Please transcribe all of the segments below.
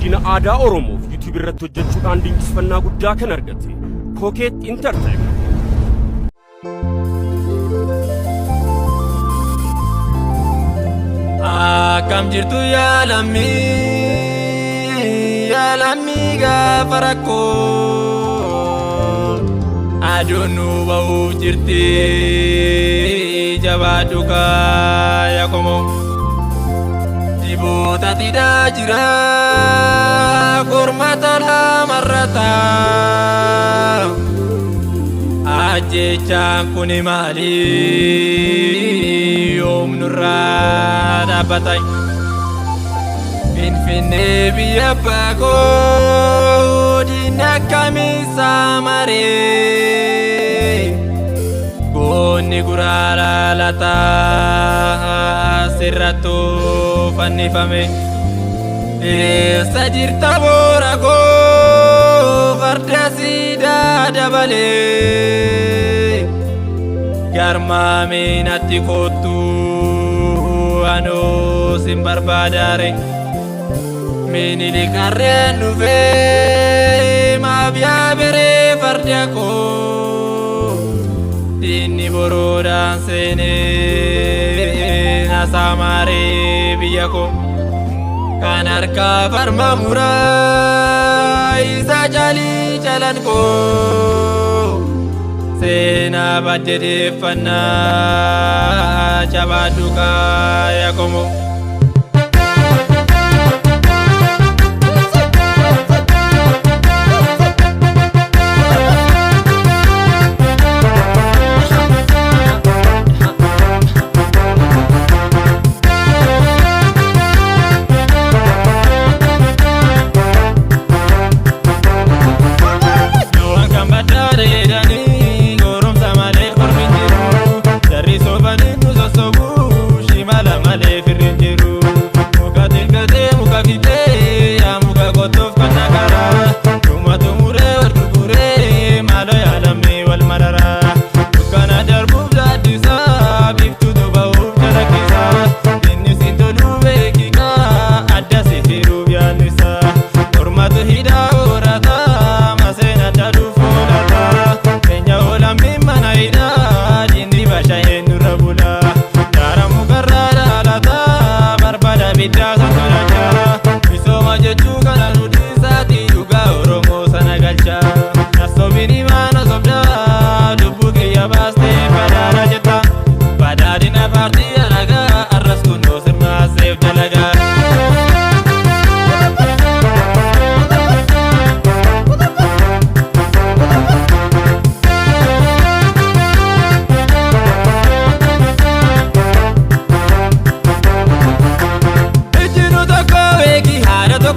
godina aadaa Oromoof YouTube irratti hojjechuudhaan dinqisifannaa guddaa kan argate Koket Entertainment. Akkam jirtu yaa lammii gaafa rakkoo aduun nu ba'uuf jirti jabaadhu kaaya komoo dhiboota tidhaa jira kormata lamarrata ajjechaan kuni maali yoom nurraa dhaabbatay Finfinnee biyya abbaa koo diina kamiisa maree goonni guraara lataa sirrattuu fannifame eessa jirta boora koo farda siidaa dabalee garmaamee natti kottu anoo sin barbaadaare Minilik harreen dhufee maaf yaa beree farda koo diinni boroodhaan seenee na saamaaree biyya koo kan harkaa farma muraa isa jalii jalan koo seenaa baddeeffannaa jabaadhu kaaya komoo.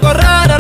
Corrada